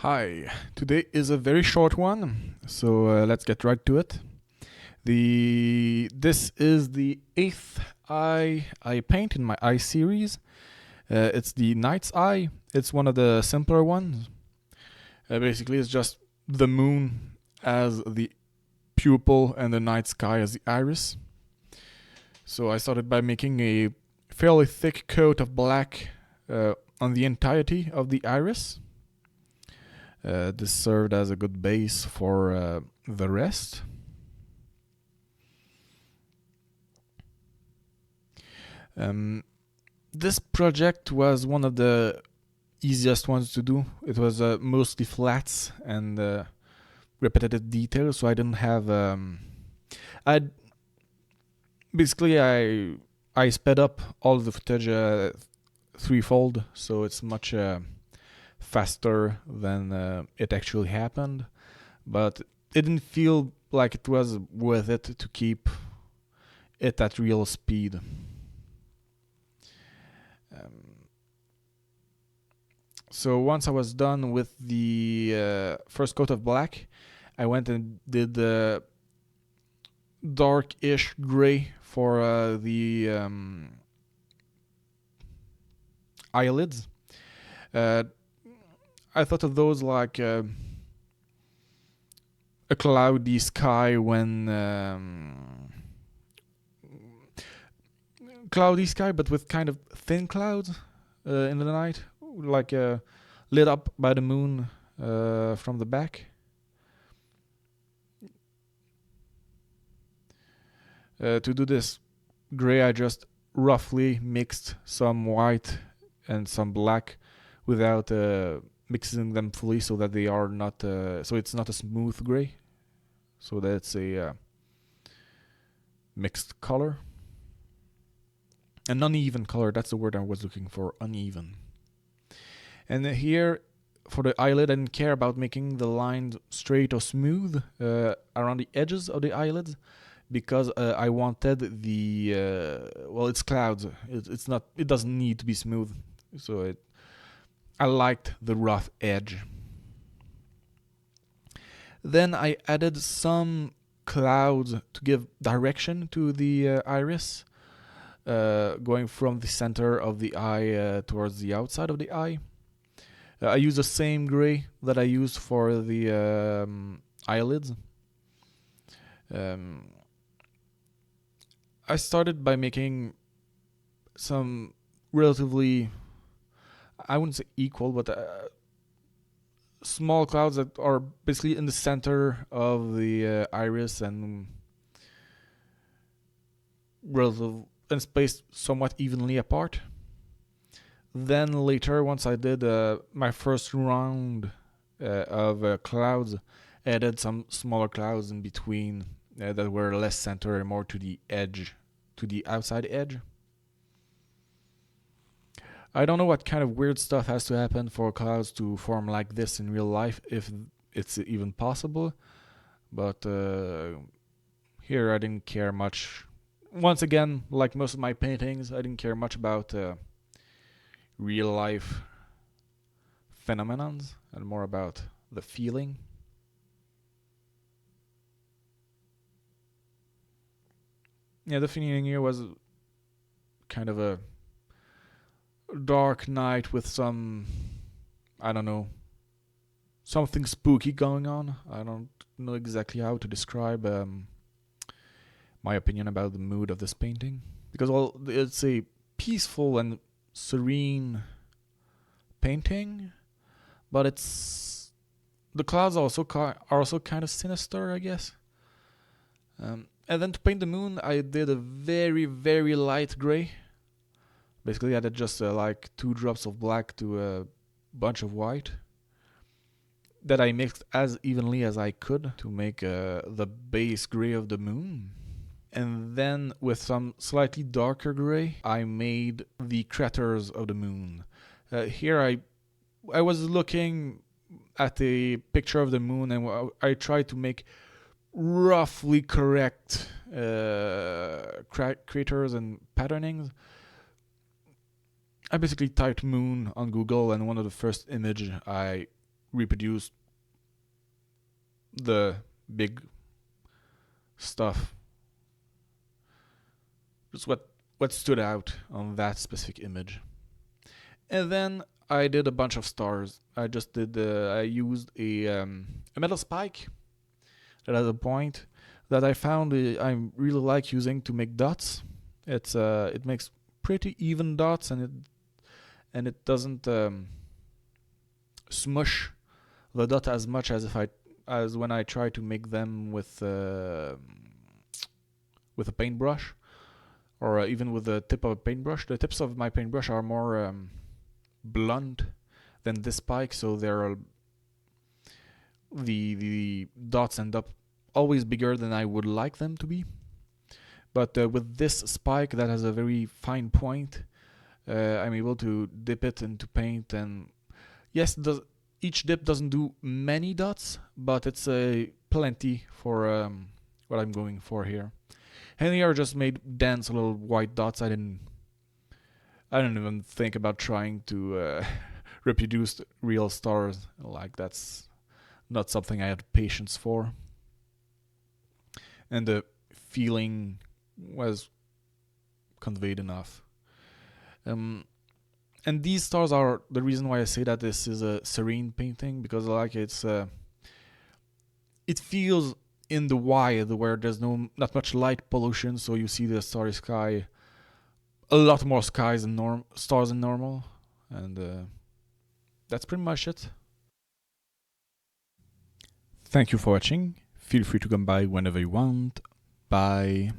Hi, today is a very short one, so let's get right to it. This is the eighth eye I paint in my eye series. It's the Night's Eye. It's one of the simpler ones. Basically, it's just the moon as the pupil and the night sky as the iris. So I started by making a fairly thick coat of black on the entirety of the iris. This served as a good base for the rest. Um, this project was one of the easiest ones to do. It was mostly flats and repetitive details, so I didn't have. I basically I sped up all the footage threefold, so it's much faster than it actually happened. But it didn't feel like it was worth it to keep it at real speed. So once I was done with the first coat of black, I went and did the dark-ish gray for the eyelids. Uh, I thought of those like a cloudy sky when cloudy sky, but with kind of thin clouds in the night, like lit up by the moon from the back. To do this gray, I just roughly mixed some white and some black without mixing them fully, so that they are not so it's not a smooth gray, so that it's a mixed color, an uneven color. That's the word I was looking for, uneven. And here for the eyelid, I didn't care about making the lines straight or smooth around the edges of the eyelids, because I wanted the it's clouds. It's not. It doesn't need to be smooth. So I liked the rough edge. Then I added some clouds to give direction to the iris, going from the center of the eye towards the outside of the eye. I use the same gray that I used for the eyelids. Um, I started by making some relatively, I wouldn't say equal, but small clouds that are basically in the center of the iris and relative and spaced somewhat evenly apart. Then later, once I did my first round of clouds, I added some smaller clouds in between that were less center and more to the edge, to the outside edge. I don't know what kind of weird stuff has to happen for clouds to form like this in real life, if it's even possible. But here I didn't care much. Once again, like most of my paintings, I didn't care much about real life phenomenons and more about the feeling. Yeah, the feeling here was kind of a dark night with some, I don't know, something spooky going on. I don't know exactly how to describe my opinion about the mood of this painting, because it's a peaceful and serene painting, but it's the clouds are also kind of sinister, I guess. And then to paint the moon, I did a very very light gray. Basically, I did just like 2 drops of black to a bunch of white that I mixed as evenly as I could to make the base gray of the moon. And then with some slightly darker gray, I made the craters of the moon. Here I was looking at a picture of the moon, and I tried to make roughly correct craters and patternings. I basically typed moon on Google, and one of the first images I reproduce the big stuff. Just what stood out on that specific image. And then I did a bunch of stars. I used a metal spike that has a point that I found I really like using to make dots. It makes pretty even dots, and it doesn't smush the dot as much as when I try to make them with a paintbrush, or even with the tip of a paintbrush. The tips of my paintbrush are more blunt than this spike, so the dots end up always bigger than I would like them to be. But with this spike that has a very fine point, I'm able to dip it into paint, and yes, each dip doesn't do many dots, but it's plenty for what I'm going for here. And here I just made dense little white dots. I didn't even think about trying to reproduce real stars. Like, that's not something I had patience for. And the feeling was conveyed enough. And these stars are the reason why I say that this is a serene painting, because like it feels in the wide where there's not much light pollution, so you see the starry sky, a lot more stars than normal, and that's pretty much it. Thank you for watching. Feel free to come by whenever you want. Bye.